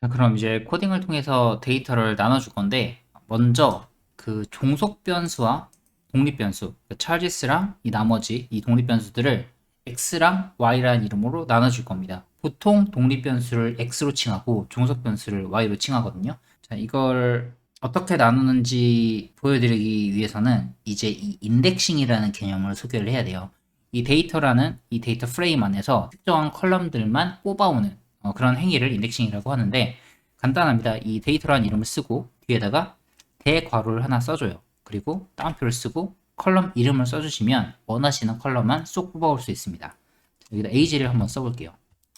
자, 그럼 이제 코딩을 통해서 데이터를 나눠줄 건데, 먼저 그 종속 변수와 독립 변수, 그 charges랑 이 나머지 이 독립 변수들을 x랑 y라는 이름으로 나눠줄 겁니다. 보통 독립 변수를 x로 칭하고 종속 변수를 y로 칭하거든요. 자, 이걸 어떻게 나누는지 보여드리기 위해서는 이제 이 인덱싱이라는 개념을 소개를 해야 돼요. 이 데이터라는 이 데이터 프레임 안에서 특정한 컬럼들만 뽑아오는 그런 행위를 인덱싱이라고 하는데, 간단합니다. 이 데이터라는 이름을 쓰고 뒤에다가 대괄호를 하나 써줘요. 그리고 따옴표를 쓰고 컬럼 이름을 써주시면 원하시는 컬럼만 쏙 뽑아올 수 있습니다. 여기다 age를 한번 써볼게요.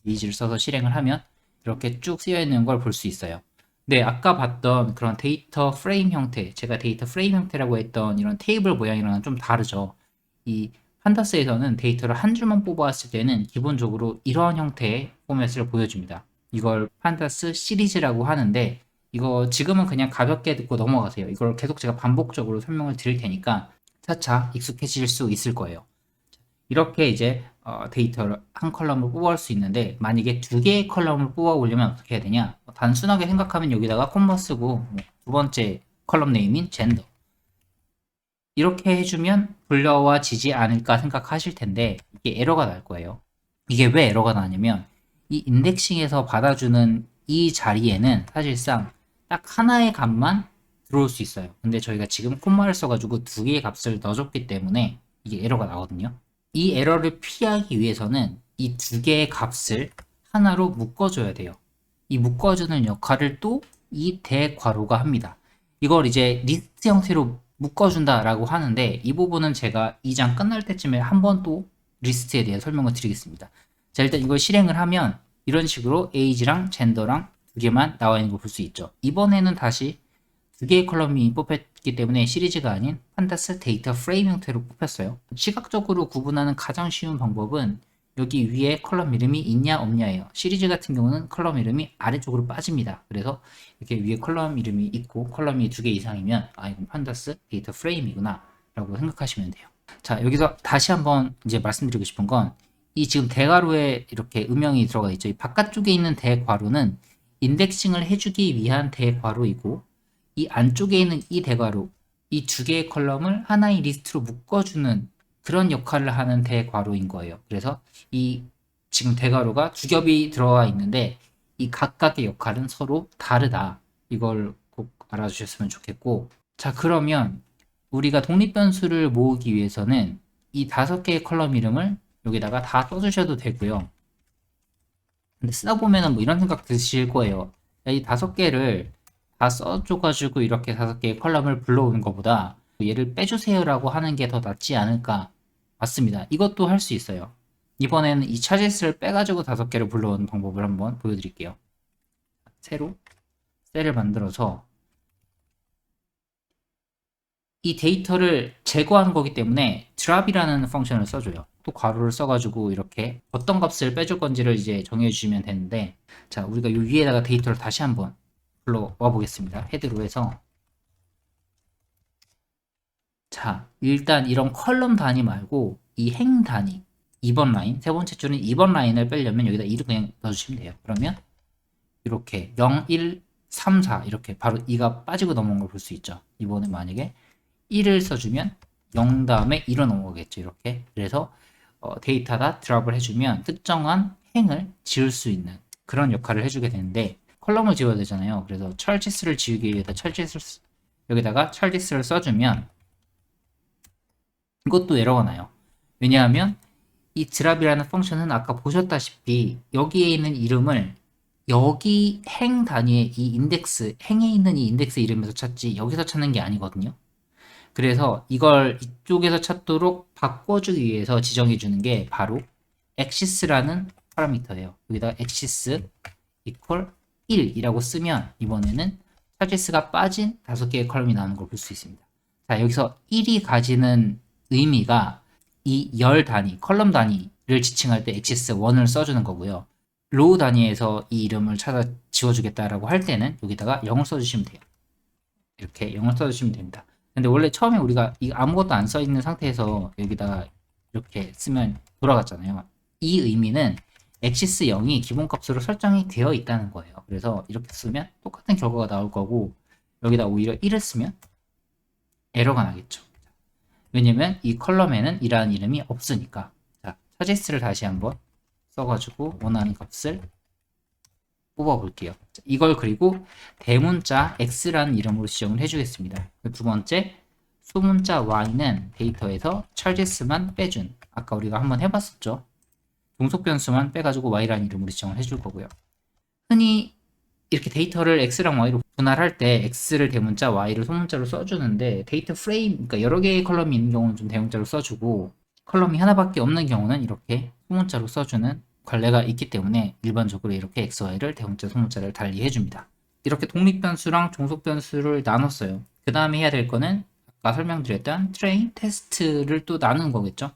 age를 써서 실행을 하면 이렇게 쭉 쓰여 있는 걸 볼 수 있어요. 근데 아까 봤던 그런 데이터 프레임 형태, 제가 데이터 프레임 형태라고 했던 이런 테이블 모양이랑은 좀 다르죠. 이 판다스에서는 데이터를 한 줄만 뽑아왔을 때는 기본적으로 이런 형태의 포맷을 보여줍니다. 이걸 판다스 시리즈라고 하는데, 이거 지금은 그냥 가볍게 듣고 넘어가세요. 이걸 계속 제가 반복적으로 설명을 드릴 테니까 차차 익숙해질 수 있을 거예요. 이렇게 이제 데이터를 한 컬럼을 뽑아올 수 있는데, 만약에 두 개의 컬럼을 뽑아 오려면 어떻게 해야 되냐? 단순하게 생각하면 여기다가 콤마 쓰고 두 번째 컬럼 네임인 젠더 이렇게 해주면 불려와지지 않을까 생각하실 텐데, 이게 에러가 날 거예요. 이게 왜 에러가 나냐면, 이 인덱싱에서 받아주는 이 자리에는 사실상 딱 하나의 값만 들어올 수 있어요. 근데 저희가 지금 콤마를 써가지고 두 개의 값을 넣어줬기 때문에 이게 에러가 나거든요. 이 에러를 피하기 위해서는 이 두 개의 값을 하나로 묶어줘야 돼요. 이 묶어주는 역할을 또 이 대괄호가 합니다. 이걸 이제 리스트 형태로 묶어준다라고 하는데, 이 부분은 제가 2장 끝날 때쯤에 한 번 또 리스트에 대해 설명을 드리겠습니다. 자, 일단 이걸 실행을 하면 이런 식으로 age랑 젠더랑 두 개만 나와 있는 걸 볼 수 있죠. 이번에는 다시 두 개의 컬럼이 뽑혔기 때문에 시리즈가 아닌 판다스 데이터 프레임 형태로 뽑혔어요. 시각적으로 구분하는 가장 쉬운 방법은 여기 위에 컬럼 이름이 있냐 없냐예요. 시리즈 같은 경우는 컬럼 이름이 아래쪽으로 빠집니다. 그래서 이렇게 위에 컬럼 이름이 있고 컬럼이 두 개 이상이면 이건 판다스 데이터 프레임이구나 라고 생각하시면 돼요. 자, 여기서 다시 한번 이제 말씀드리고 싶은 건, 이 지금 대괄호에 이렇게 음영이 들어가 있죠. 이 바깥쪽에 있는 대괄호는 인덱싱을 해주기 위한 대괄호이고, 이 안쪽에 있는 이 대괄호, 이 두 개의 컬럼을 하나의 리스트로 묶어주는 그런 역할을 하는 대괄호인 거예요. 그래서 이 지금 대괄호가 두 겹이 들어와 있는데, 이 각각의 역할은 서로 다르다. 이걸 꼭 알아주셨으면 좋겠고, 자, 그러면 우리가 독립변수를 모으기 위해서는 이 다섯 개의 컬럼 이름을 여기다가 다 써주셔도 되고요. 근데 쓰다 보면은 뭐 이런 생각 드실 거예요. 야, 이 다섯 개를 다 써줘가지고 이렇게 다섯 개의 컬럼을 불러오는 것보다 얘를 빼주세요라고 하는 게 더 낫지 않을까. 맞습니다. 이것도 할 수 있어요. 이번에는 이 차지스를 빼가지고 다섯 개를 불러오는 방법을 한번 보여드릴게요. 새로 셀을 만들어서 이 데이터를 제거하는 거기 때문에 드랍이라는 펑션을 써줘요. 또 괄호를 써가지고 이렇게 어떤 값을 빼줄 건지를 이제 정해주시면 되는데, 자, 우리가 이 위에다가 데이터를 다시 한번 불러와 보겠습니다. 헤드로 해서, 자, 일단 이런 컬럼 단위 말고 이 행 단위 2번 라인, 세 번째 줄은 2번 라인을 빼려면 여기다 2를 그냥 넣어주시면 돼요. 그러면 이렇게 0, 1, 3, 4 이렇게 바로 2가 빠지고 넘어온 걸 볼 수 있죠. 이번에 만약에 1을 써주면 0 다음에 1로 넘어가겠죠. 이렇게. 그래서 데이터다 드랍을 해주면 특정한 행을 지을 수 있는 그런 역할을 해주게 되는데, 컬럼을 지워야 되잖아요. 그래서 charges를 지우기 위해서 여기다가 charges를 써주면 이것도 에러가 나요. 왜냐하면 이 드랍이라는 펑션은 아까 보셨다시피 여기에 있는 이름을 여기 행 단위의 이 인덱스, 행에 있는 이 인덱스 이름에서 찾지 여기서 찾는 게 아니거든요. 그래서 이걸 이쪽에서 찾도록 바꿔주기 위해서 지정해 주는 게 바로 axis라는 파라미터예요. 여기다 axis equal 1이라고 쓰면 이번에는 차지스가 빠진 다섯 개의 컬럼이 나오는 걸 볼 수 있습니다. 자, 여기서 1이 가지는 의미가 이 열 단위, 컬럼 단위를 지칭할 때 axis 1을 써주는 거고요. 로우 단위에서 이 이름을 찾아 지워주겠다라고 할 때는 여기다가 0을 써주시면 돼요. 이렇게 0을 써주시면 됩니다. 근데 원래 처음에 우리가 이 아무것도 안 써 있는 상태에서 여기다가 이렇게 쓰면 돌아갔잖아요. 이 의미는 axis 0이 기본값으로 설정이 되어 있다는 거예요. 그래서 이렇게 쓰면 똑같은 결과가 나올 거고 여기다 오히려 1을 쓰면 에러가 나겠죠. 왜냐면 이 컬럼에는 이라는 이름이 없으니까. 자, 차지스를 다시 한번 써가지고 원하는 값을 뽑아볼게요. 이걸 그리고 대문자 x라는 이름으로 지정을 해주겠습니다. 두 번째, 소문자 y는 데이터에서 charges만 빼준, 아까 우리가 한번 해봤었죠. 종속 변수만 빼가지고 y라는 이름으로 지정을 해줄 거고요. 흔히 이렇게 데이터를 x랑 y로 분할할 때 x를 대문자, y를 소문자로 써주는데 데이터 프레임, 그러니까 여러 개의 컬럼이 있는 경우는 좀 대문자로 써주고 컬럼이 하나밖에 없는 경우는 이렇게 소문자로 써주는 관례가 있기 때문에 일반적으로 이렇게 x, y를 대문자, 소문자를 달리 해줍니다. 이렇게 독립변수랑 종속변수를 나눴어요. 그 다음에 해야 될 거는 아까 설명드렸던 트레인 테스트를 또 나누는 거겠죠.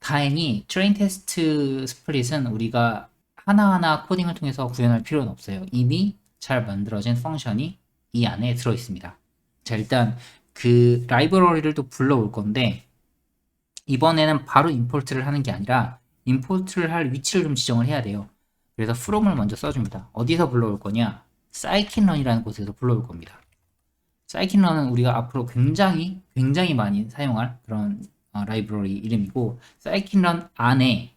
다행히 트레인 테스트 스플릿은 우리가 하나하나 코딩을 통해서 구현할 필요는 없어요. 이미 잘 만들어진 펑션이 이 안에 들어 있습니다. 자, 일단 그 라이브러리를 또 불러올 건데 이번에는 바로 임포트를 하는 게 아니라 임포트를 할 위치를 좀 지정을 해야 돼요. 그래서 from을 먼저 써줍니다. 어디서 불러올 거냐? scikit-learn이라는 곳에서 불러올 겁니다. scikit-learn은 우리가 앞으로 굉장히 많이 사용할 그런 라이브러리 이름이고 scikit-learn 안에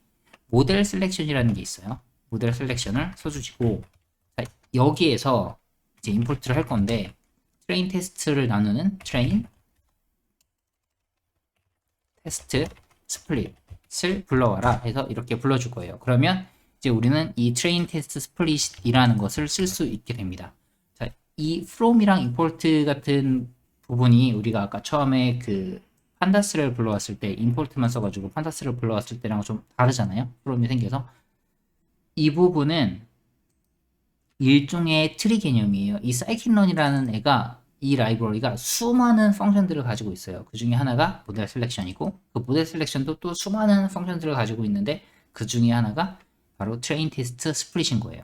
모델 셀렉션이라는 게 있어요. 모델 셀렉션을 써주시고 여기에서 이제 임포트를 할 건데 트레인 테스트를 나누는 트레인 테스트 스플릿을 불러와라 해서 이렇게 불러줄 거예요. 그러면 이제 우리는 이 트레인 테스트 스플릿이라는 것을 쓸 수 있게 됩니다. 자, 이 from이랑 import 같은 부분이 우리가 아까 처음에 그 판다스를 불러왔을 때 import만 써가지고 판다스를 불러왔을 때랑 좀 다르잖아요. from이 생겨서 이 부분은 일종의 트리 개념이에요. 이 scikit-learn이라는 애가 이 라이브러리가 수많은 펑션들을 가지고 있어요. 그 중에 하나가 모델 셀렉션이고 그 모델 셀렉션도 또 수많은 펑션들을 가지고 있는데 그 중에 하나가 바로 트레인 테스트 스플릿인 거예요.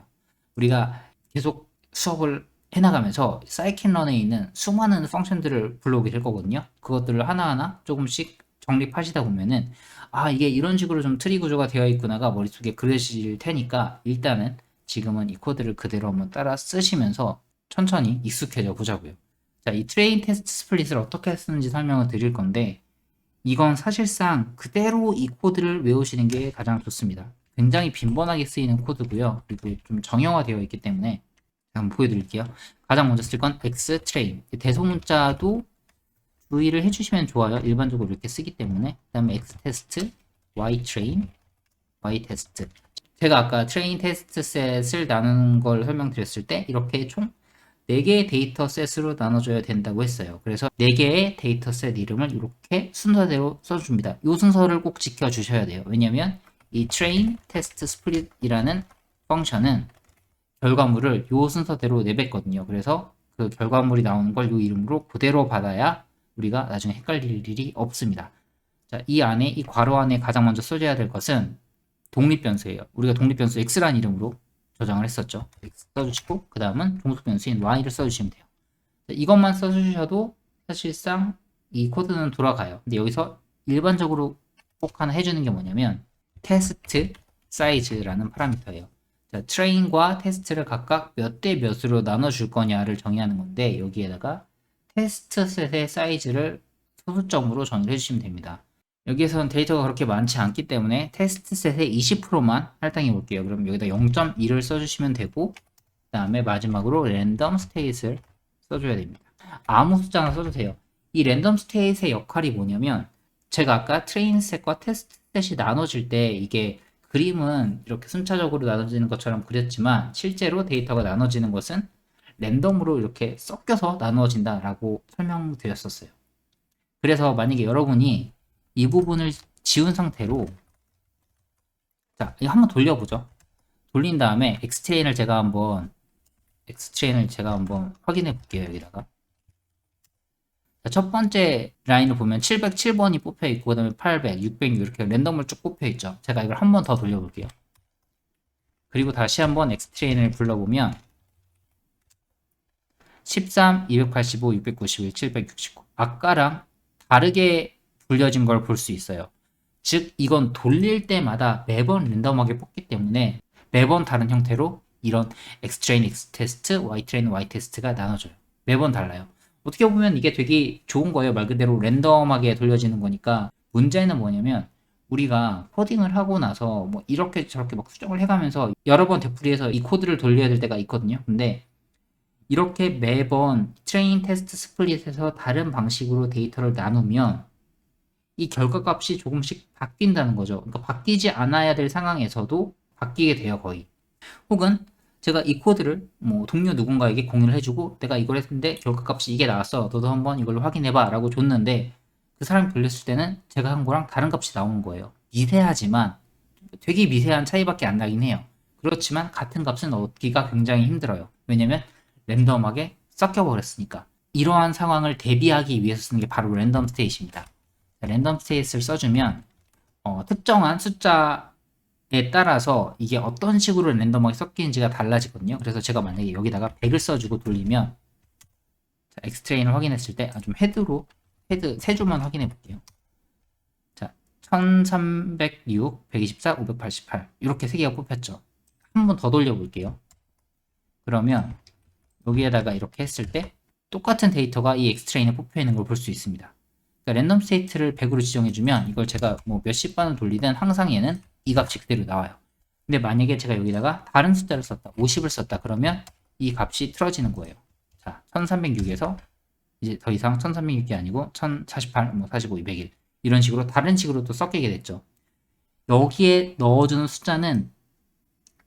우리가 계속 수업을 해나가면서 scikit-learn에 있는 수많은 펑션들을 불러오게 될 거거든요. 그것들을 하나하나 조금씩 정립하시다 보면은 아 이게 이런 식으로 좀 트리 구조가 되어 있구나가 머릿속에 그려질 테니까 일단은 지금은 이 코드를 그대로 한번 따라 쓰시면서 천천히 익숙해져 보자고요. 자, 이 트레인 테스트 스플릿을 어떻게 쓰는지 설명을 드릴 건데 이건 사실상 그대로 이 코드를 외우시는 게 가장 좋습니다. 굉장히 빈번하게 쓰이는 코드고요. 그리고 좀 정형화되어 있기 때문에 한번 보여드릴게요. 가장 먼저 쓸 건 x 트레인. 대소문자도 주의를 해주시면 좋아요. 일반적으로 이렇게 쓰기 때문에. 그 다음에 x 테스트, y 트레인, y 테스트. 제가 아까 트레인 테스트 셋을 나누는 걸 설명드렸을 때 이렇게 총 4개의 데이터 셋으로 나눠줘야 된다고 했어요. 그래서 4개의 데이터 셋 이름을 이렇게 순서대로 써줍니다. 이 순서를 꼭 지켜주셔야 돼요. 왜냐면 이 train test split이라는 펑션은 결과물을 이 순서대로 내뱉거든요. 그래서 그 결과물이 나오는 걸 이 이름으로 그대로 받아야 우리가 나중에 헷갈릴 일이 없습니다. 자, 이 안에 이 괄호 안에 가장 먼저 써줘야 될 것은 독립변수예요. 우리가 독립변수 x라는 이름으로 저장을 했었죠. x 써주시고 그 다음은 종속변수인 y를 써주시면 돼요. 이것만 써주셔도 사실상 이 코드는 돌아가요. 근데 여기서 일반적으로 꼭 하나 해주는 게 뭐냐면 테스트 사이즈라는 파라미터예요. 자, 트레인과 테스트를 각각 몇 대 몇으로 나눠줄 거냐를 정의하는 건데 여기에다가 테스트 셋의 사이즈를 소수점으로 정의를 해주시면 됩니다. 여기에서는 데이터가 그렇게 많지 않기 때문에 테스트 셋의 20%만 할당해 볼게요. 그럼 여기다 0.2를 써주시면 되고 그 다음에 마지막으로 랜덤 스테이트를 써줘야 됩니다. 아무 숫자나 써도 돼요. 이 랜덤 스테이트의 역할이 뭐냐면 제가 아까 트레인 셋과 테스트 셋이 나눠질 때 이게 그림은 이렇게 순차적으로 나눠지는 것처럼 그렸지만 실제로 데이터가 나눠지는 것은 랜덤으로 이렇게 섞여서 나누어진다라고 설명드렸었어요. 그래서 만약에 여러분이 이 부분을 지운 상태로 자, 이거 한번 돌려보죠. 돌린 다음에 x트레인을 제가 한번 확인해 볼게요. 여기다가 자, 첫 번째 라인을 보면 707번이 뽑혀 있고 그다음에 800, 606 이렇게 랜덤으로 쭉 뽑혀 있죠. 제가 이걸 한번 더 돌려볼게요. 그리고 다시 한번 x트레인을 불러보면 13, 285, 691, 769 아까랑 다르게 불려진 걸 볼 수 있어요. 즉 이건 돌릴 때마다 매번 랜덤하게 뽑기 때문에 매번 다른 형태로 이런 Xtrain, X테스트, Ytrain, Y테스트가 나눠져요. 매번 달라요. 어떻게 보면 이게 되게 좋은 거예요. 말 그대로 랜덤하게 돌려지는 거니까. 문제는 뭐냐면 우리가 코딩을 하고 나서 뭐 이렇게 저렇게 막 수정을 해가면서 여러 번 되풀이해서 이 코드를 돌려야 될 때가 있거든요. 근데 이렇게 매번 트레이닝 테스트 스플릿에서 다른 방식으로 데이터를 나누면 이 결과값이 조금씩 바뀐다는 거죠. 그러니까 바뀌지 않아야 될 상황에서도 바뀌게 돼요, 거의. 혹은 제가 이 코드를 뭐 동료 누군가에게 공유를 해주고 내가 이걸 했는데 결과값이 이게 나왔어. 너도 한번 이걸로 확인해봐 라고 줬는데 그 사람이 돌렸을 때는 제가 한 거랑 다른 값이 나오는 거예요. 미세하지만 되게 미세한 차이밖에 안 나긴 해요. 그렇지만 같은 값은 얻기가 굉장히 힘들어요. 왜냐면 랜덤하게 섞여버렸으니까. 이러한 상황을 대비하기 위해서 쓰는 게 바로 랜덤 스테이트입니다. 랜덤 스테이트를 써주면 특정한 숫자에 따라서 이게 어떤 식으로 랜덤하게 섞이는지가 달라지거든요. 그래서 제가 만약에 여기다가 100을 써주고 돌리면 엑스트레인을 확인했을 때 좀 헤드 세 줄만 확인해 볼게요. 자, 1306, 124, 588 이렇게 세 개가 뽑혔죠. 한 번 더 돌려볼게요. 그러면 여기에다가 이렇게 했을 때 똑같은 데이터가 이 엑스트레인에 뽑혀 있는 걸 볼 수 있습니다. 그러니까 랜덤 스테이트를 100으로 지정해주면 이걸 제가 뭐 몇십 번을 돌리든 항상 얘는 이 값이 그대로 나와요. 근데 만약에 제가 여기다가 다른 숫자를 썼다, 50을 썼다 그러면 이 값이 틀어지는 거예요. 자, 1306에서 이제 더 이상 1306이 아니고 1048, 뭐 45, 201 이런 식으로 다른 식으로 또 섞이게 됐죠. 여기에 넣어주는 숫자는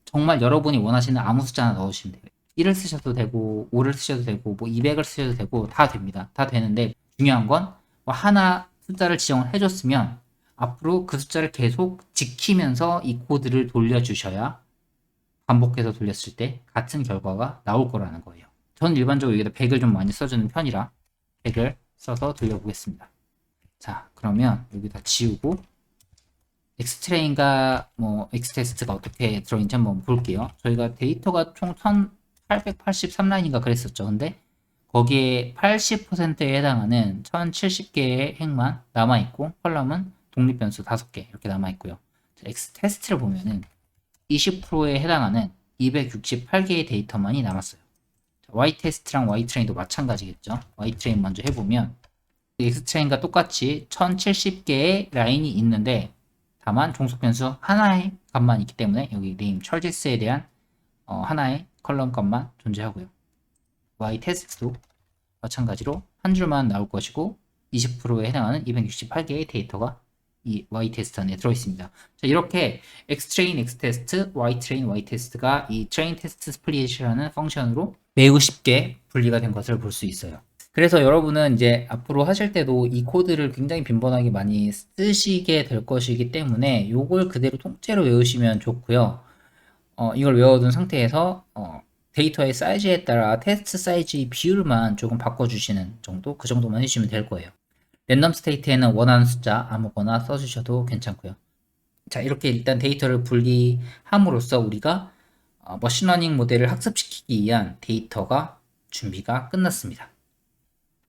정말 여러분이 원하시는 아무 숫자나 넣으시면 돼요. 1을 쓰셔도 되고 5를 쓰셔도 되고 뭐 200을 쓰셔도 되고 다 됩니다. 다 되는데 중요한 건 뭐 하나 숫자를 지정을 해줬으면 앞으로 그 숫자를 계속 지키면서 이 코드를 돌려주셔야 반복해서 돌렸을 때 같은 결과가 나올 거라는 거예요. 전 일반적으로 여기다 100을 좀 많이 써주는 편이라 100을 써서 돌려보겠습니다. 자, 그러면 여기다 지우고 엑스트레인과 뭐 엑스테스트가 어떻게 들어있는지 한번 볼게요. 저희가 데이터가 총 1883라인인가 그랬었죠. 근데 거기에 80%에 해당하는 1070개의 행만 남아있고 컬럼은 독립변수 5개 이렇게 남아있고요. 엑스테스트를 보면은 20%에 해당하는 268개의 데이터만이 남았어요. Y테스트랑 Y트레인도 마찬가지겠죠. Y트레인 먼저 해보면 X트레인과 똑같이 1070개의 라인이 있는데 다만 종속 변수 하나의 값만 있기 때문에 여기 네임 철지스에 대한 하나의 컬럼 값만 존재하고요. Y 테스트도 마찬가지로 한 줄만 나올 것이고 20%에 해당하는 268개의 데이터가 이 Y 테스트 안에 들어있습니다. 자, 이렇게 Xtrain, X테스트, Ytrain, Y테스트가 이 Train Test Split이라는 펑션으로 매우 쉽게 분리가 된 것을 볼 수 있어요. 그래서 여러분은 이제 앞으로 하실 때도 이 코드를 굉장히 빈번하게 많이 쓰시게 될 것이기 때문에 이걸 그대로 통째로 외우시면 좋고요. 이걸 외워둔 상태에서 데이터의 사이즈에 따라 테스트 사이즈 비율만 조금 바꿔주시는 정도, 그 정도만 해주시면 될 거예요. 랜덤 스테이트에는 원하는 숫자 아무거나 써주셔도 괜찮고요. 자, 이렇게 일단 데이터를 분리함으로써 우리가 머신러닝 모델을 학습시키기 위한 데이터가 준비가 끝났습니다.